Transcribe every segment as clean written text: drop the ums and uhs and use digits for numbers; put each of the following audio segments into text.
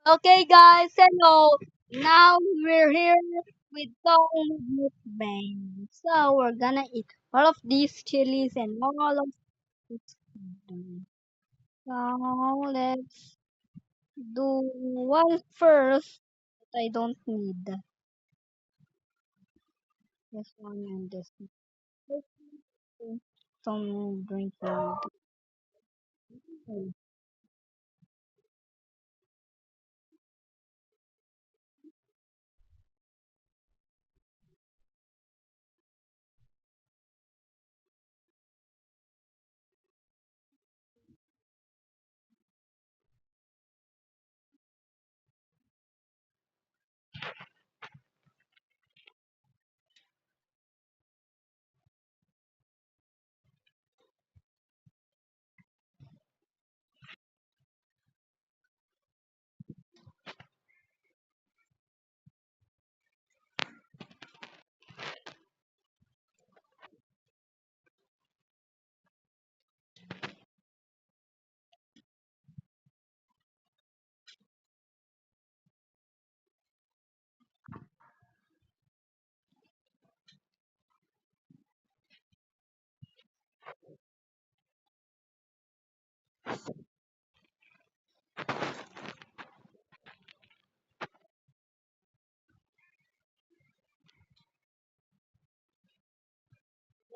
Okay, guys, hello. Now we're here with Tom Mukbang. So we're gonna eat all of these chilies and all of this. So let's do one first. That I don't need this one and this one. Some drinking.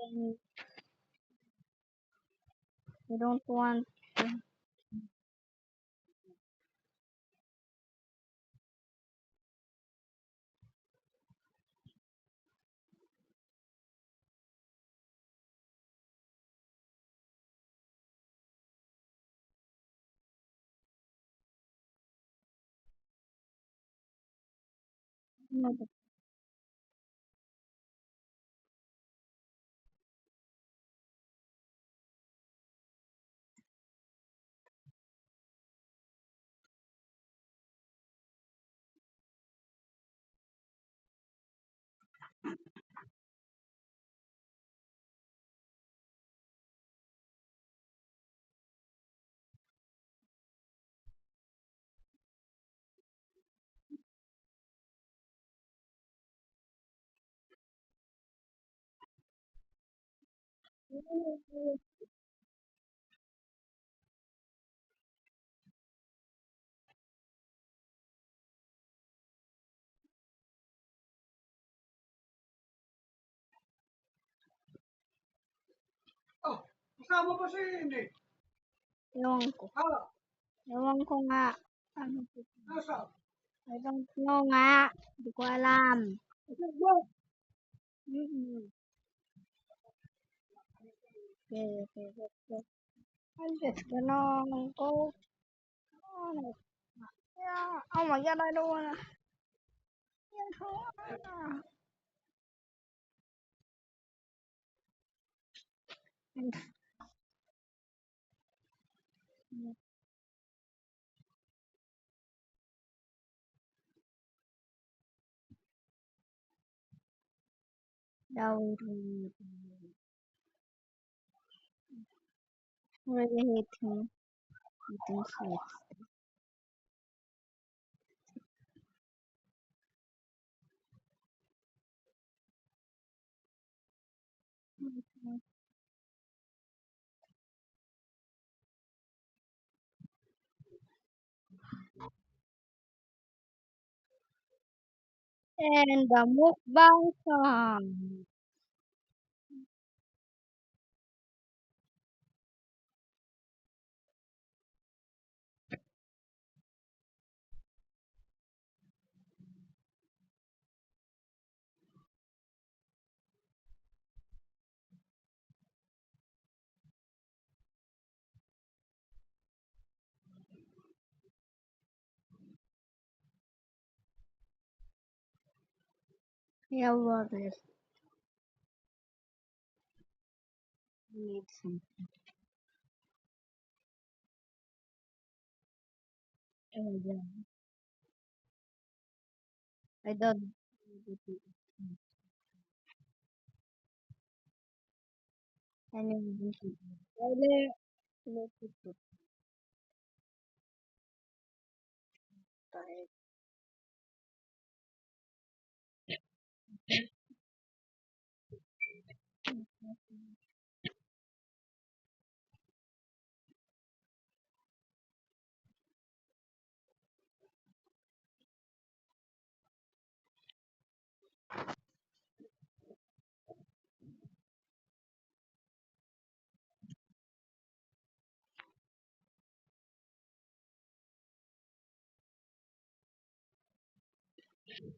And I don't want. Oh, kasama pa si Inday. Ewan ko. Ewan ko nga. Ano po? Nasa? I don't know nga. Hindi ko alam. Kasi ba? Mm-mm. Okay, okay, let's go. I'm just gonna go on it. Yeah. Oh my god, I don't wanna. I don't wanna. That would really hate him eating sweets. And the mukbang song. Yeah, what is need some. Oh, yeah. I don't. Anyway, Type.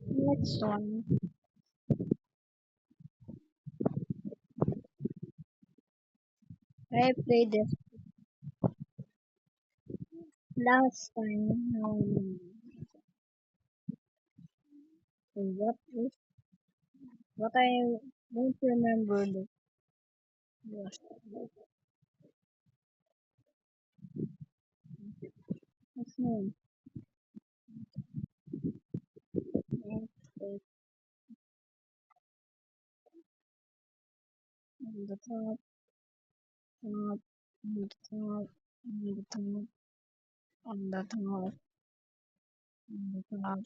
Next one. I played this last time. What is what I don't remember the last what's name? It's on the top, top, on the top, on the top, on the top, on the top,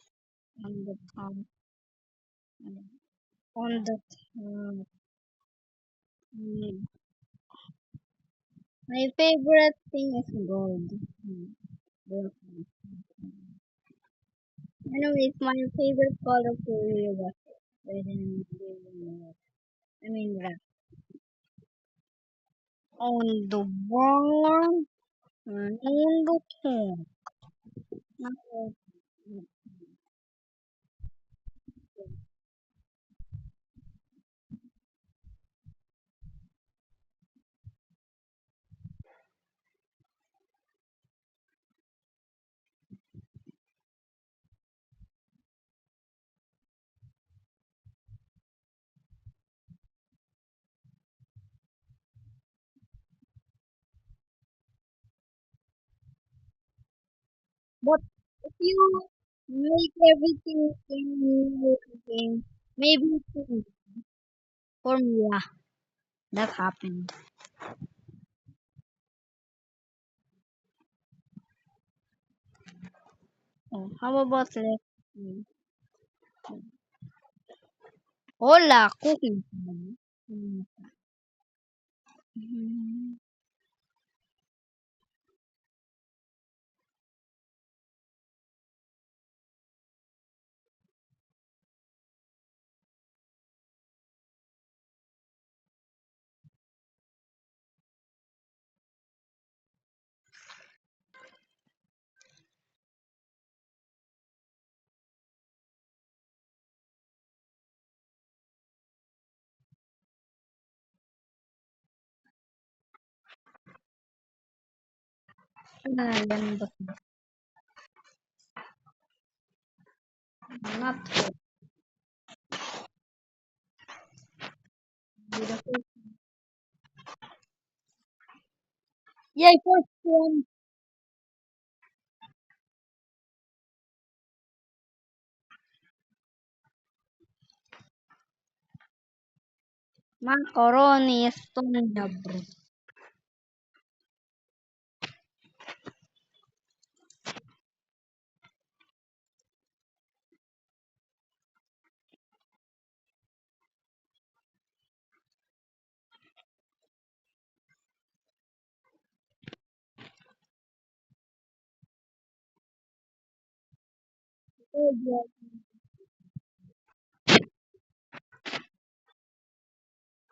on the top, on the top. Mm. My favorite thing is gold. Gold. Anyways, my favorite color for you I mean, red. On the one and on the top. Not all. But if you make everything in the game, maybe it can for me, yeah, that happened. Oh, how about let's see. Hola, cooking. Mhm. Ah, yan ba? Not beautiful. Yay, first one. Macaroni Estonia, bro. Oh, yeah.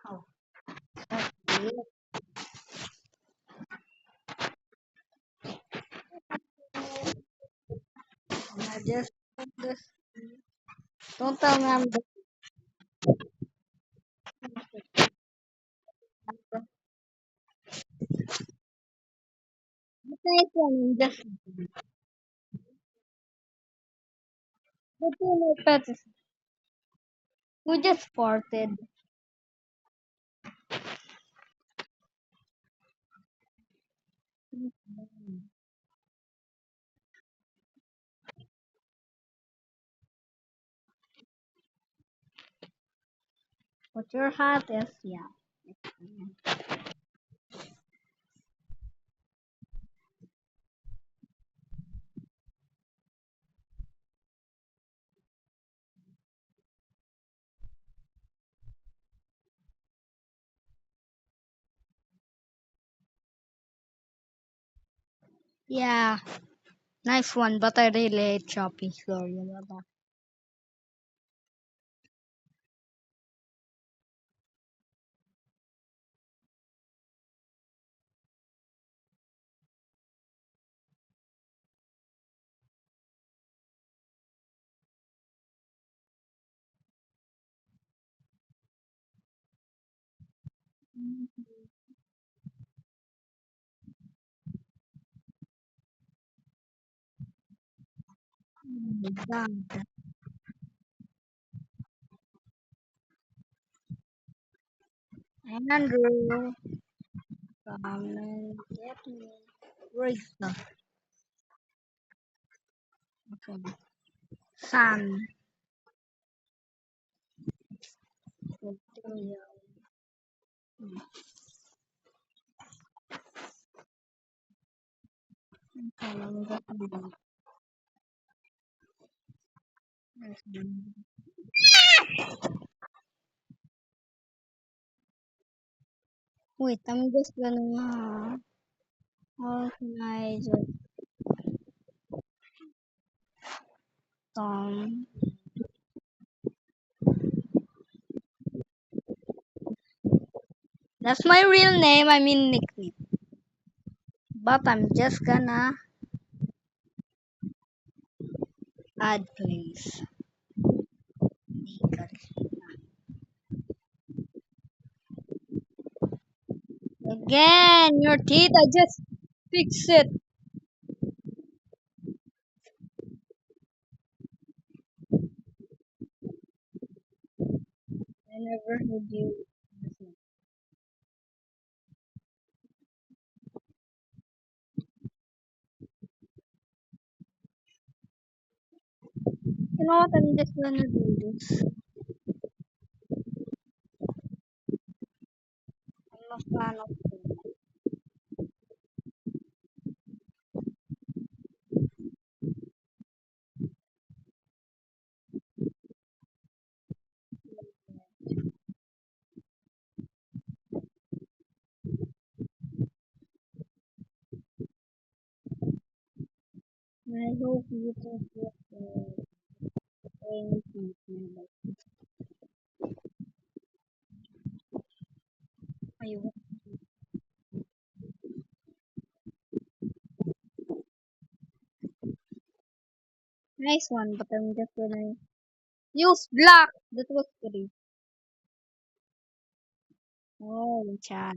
Oh, yeah. I just this. Don't tell me I'm the nice one. Just the two my pets. Who just farted? What your hat is, yeah. Yeah, nice one, but I really hate Shopee. Sorry about that. Done. Andrew, come and get me. Where is the okay. Sam? Victoria. Come and get me. Wait, I'm just gonna. How can I just Tom? That's my real name. I mean nickname. But I'm just gonna add place. Again, your teeth. I just fix it. I never heard you. You know what? I'm just gonna do this. I'm a fan of I hope you can get anything. I want nice one, but I'm just gonna use black. That was great. Oh, chat.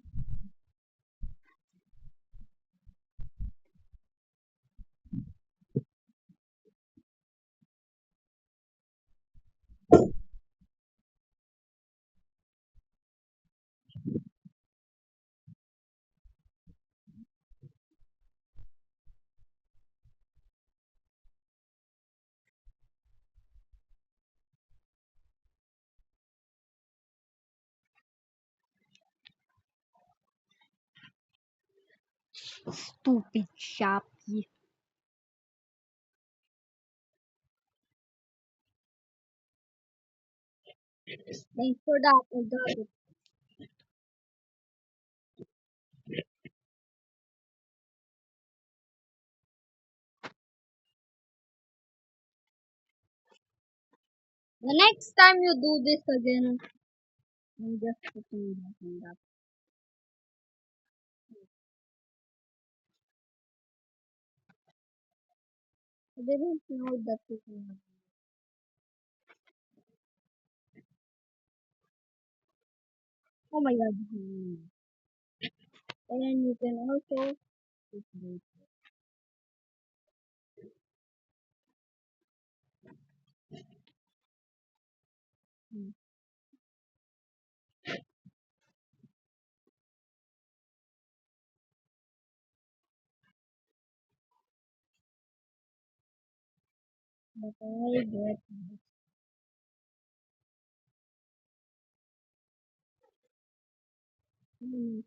Stupid Shopee. Thanks for that. I got it. The next time you do this again, I'm just putting that on that. I didn't know that you can. Oh my god. And you can also put this. Hmm. But I get hmm,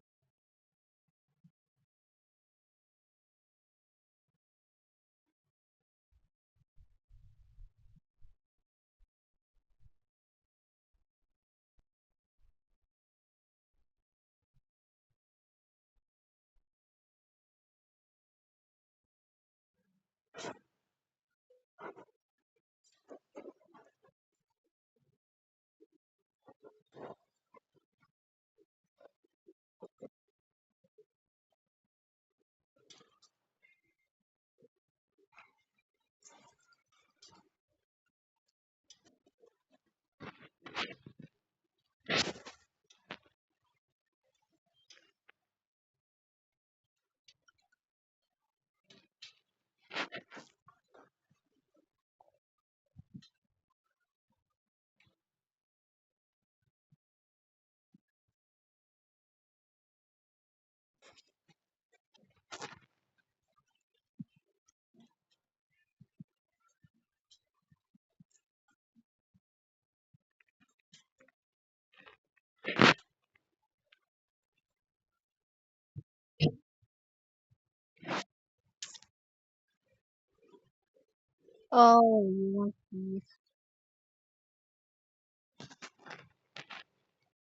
Oh, you want this?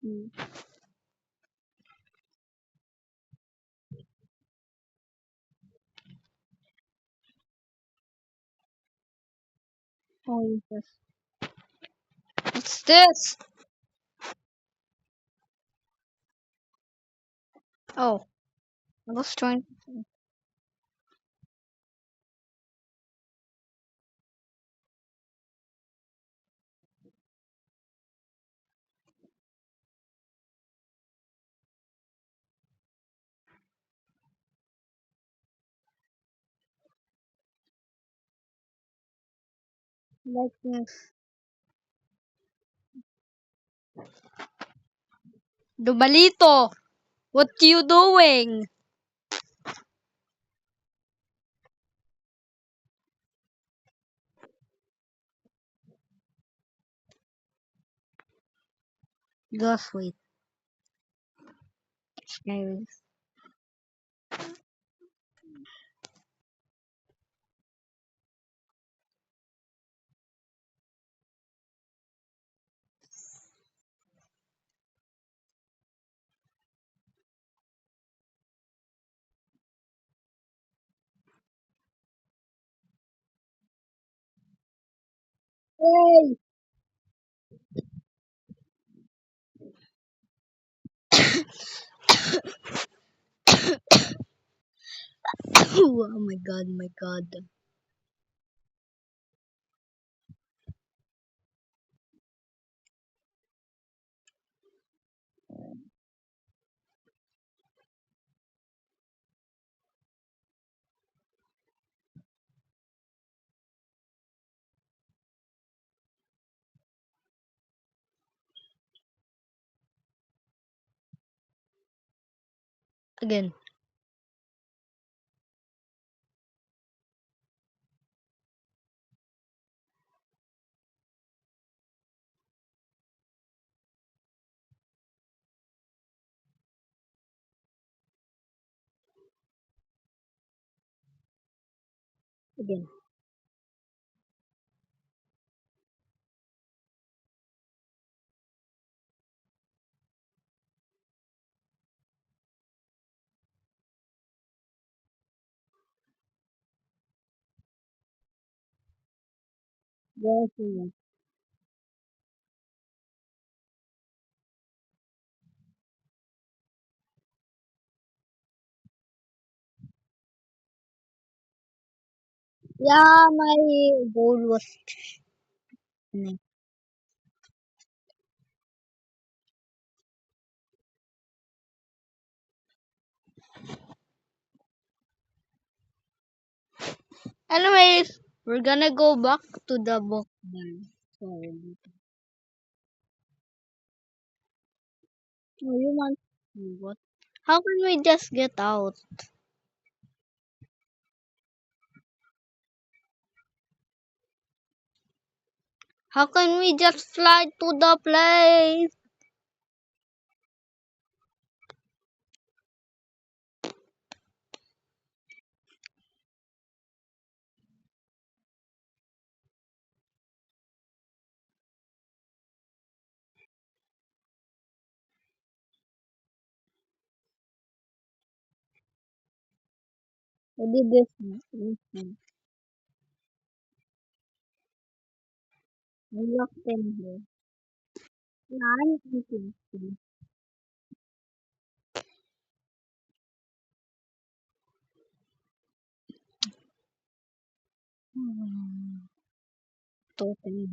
Mm. Oh, yes. What's this? Oh, I was trying. Like this. Dubalito, what you doing? Just wait, guys. Hey! Oh my god, my god. Again. Again. Yes, yes. Yeah, my goal was. Anyways, we're gonna go back to the book now. Sorry. Oh, you want what? How can we just get out? How can we just fly to the place? I did this. I locked in here. Yeah, I'm thinking. Totally.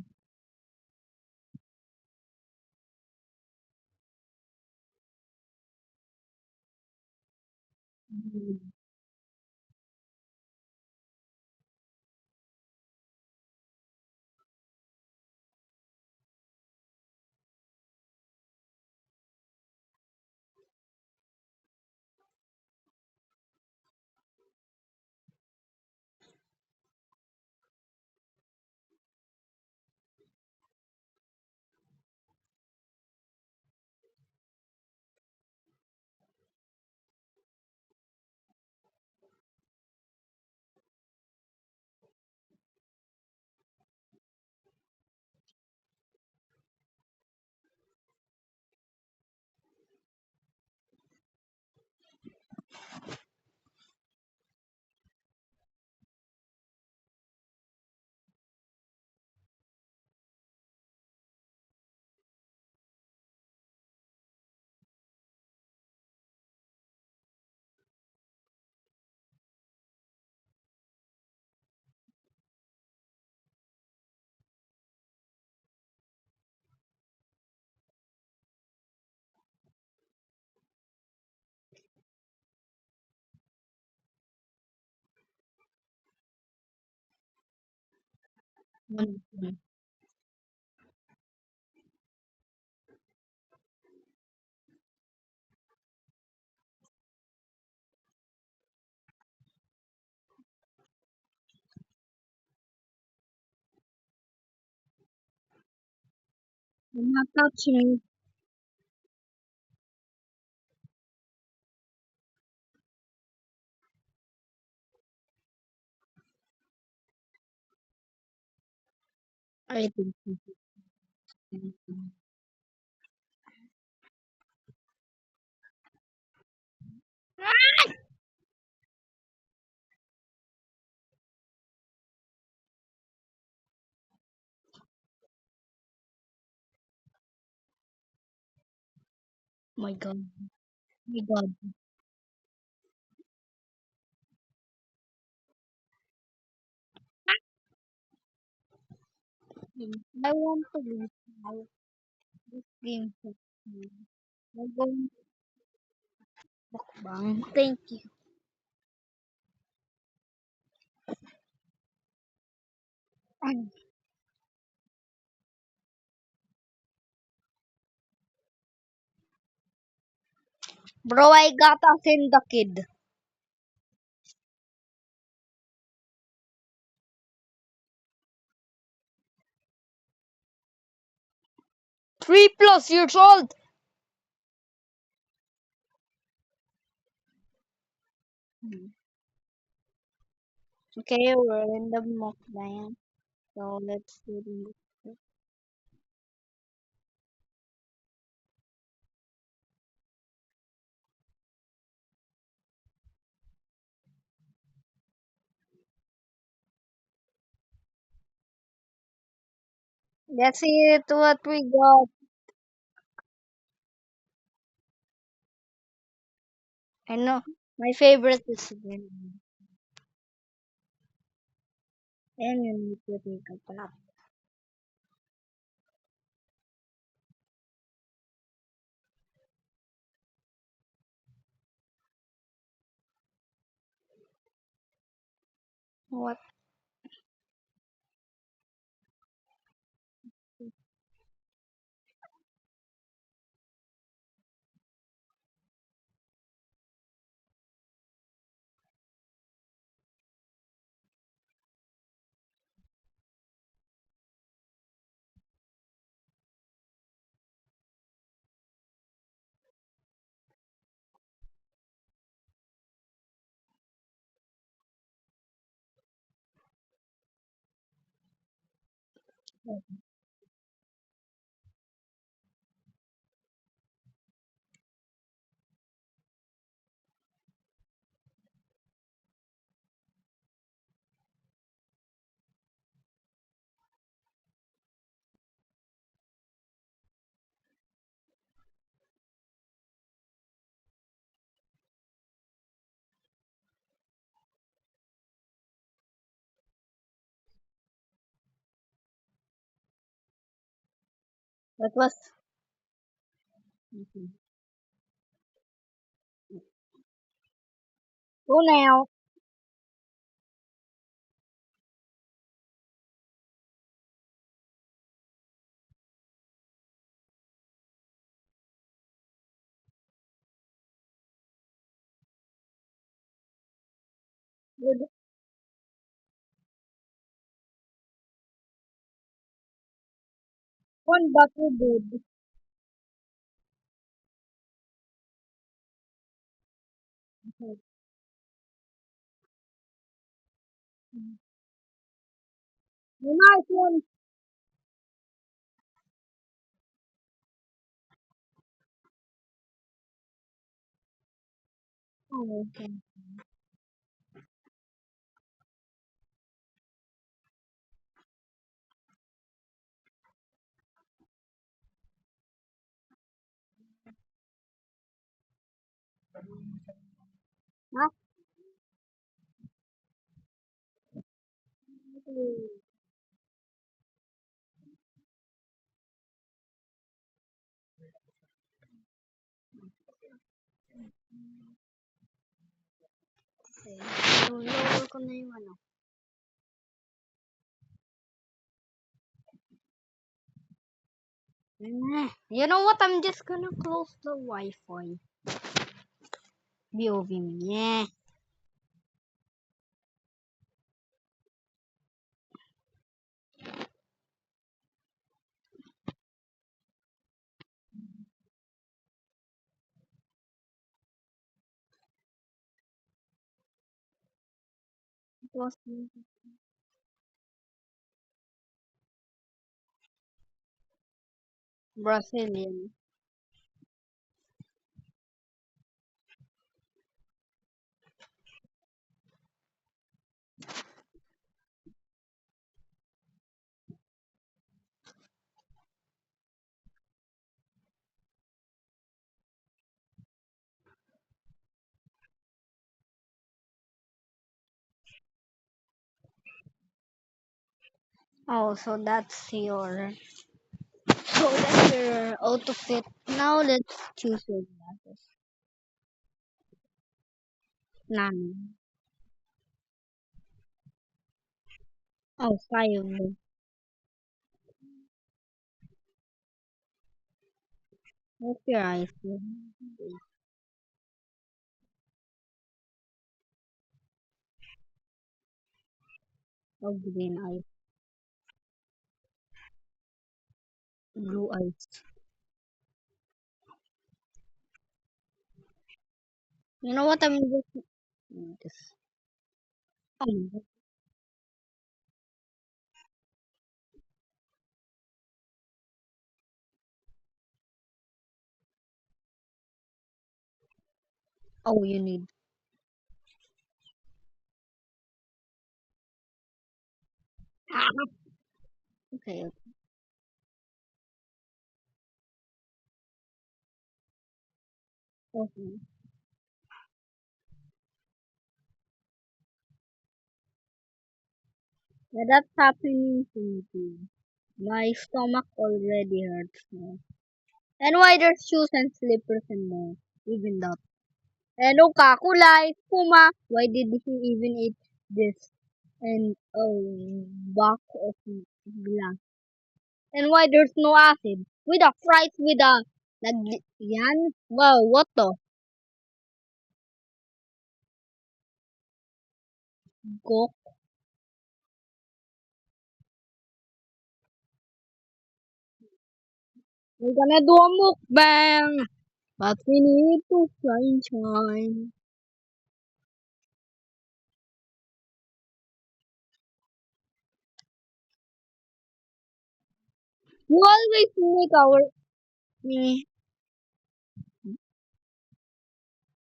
Mm. Do not touch me. I think so. My God. My God. I want to leave now. This game is I'm going to bang. Thank you. Bro, I got us in the kid. 3+ years old. Okay, we're in the mukbang. So let's do the Let's see it what we got. I know my favorite is again. And you need to take a bath. What? What was? Mhm. Go now. Good. One butter good. Okay. Nice one. Oh, okay. Huh? Okay. So, lower ko na yung ano. You know what? I'm just gonna close the Wi-Fi. BOV me. Yeah. It was Brazilian. Oh, so that's your outfit. Now let's choose your glasses. None. Oh, sky blue. What's your eyes? Oh, green eyes. Blue eyes. You know what? I'm just this. Oh, oh, you need. Ah, okay. Okay. Yeah, that's happening to me too. My stomach already hurts now. And why there's shoes and slippers and more? Even that. And oh, Kakulai, Puma, why did he even eat this? And a box of glass. And why there's no acid? With a fries with a yan? Wow, what the? Go. We're gonna do a mukbang. But we need to find time. You always make our me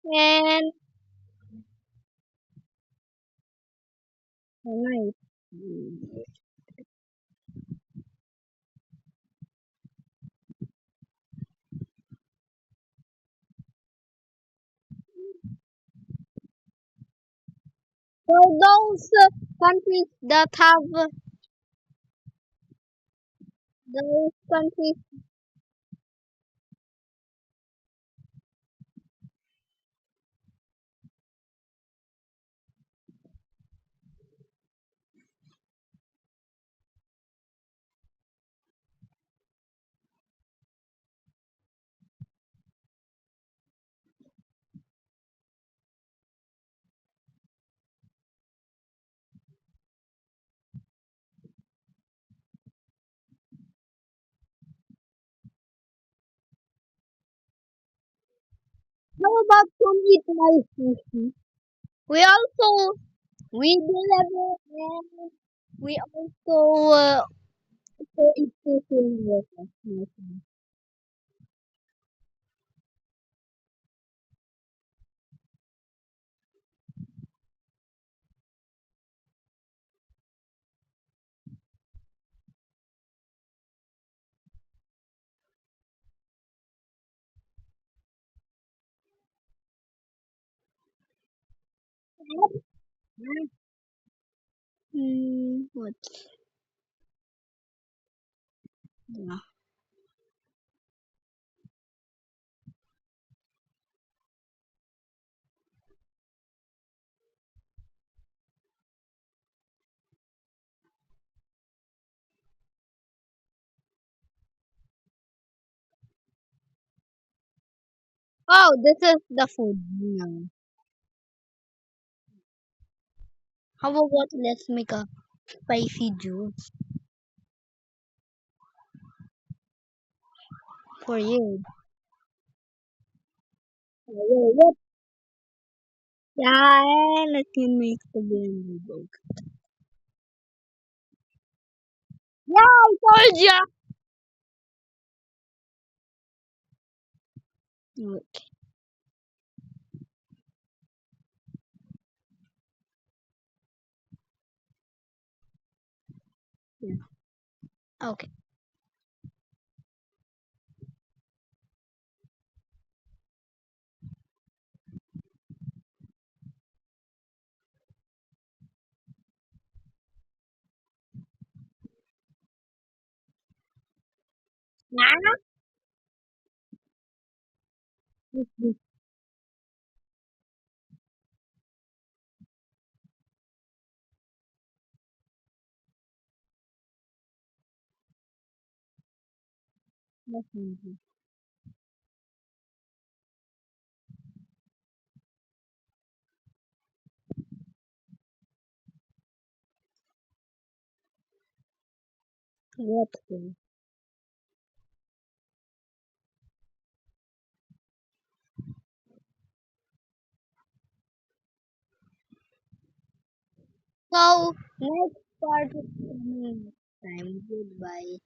and night. For those countries that have those countries, how about some eat my sushi? We also we deliver and we also eat sushi in restaurants. What? Yeah. Oh, this is the food now. How about let's make a spicy juice for you? Yep. Yeah, and let me make the blender book. Yeah, I told ya. Okay. Yeah. Okay. Yeah. Definitely. What? So next part is coming next time. Goodbye.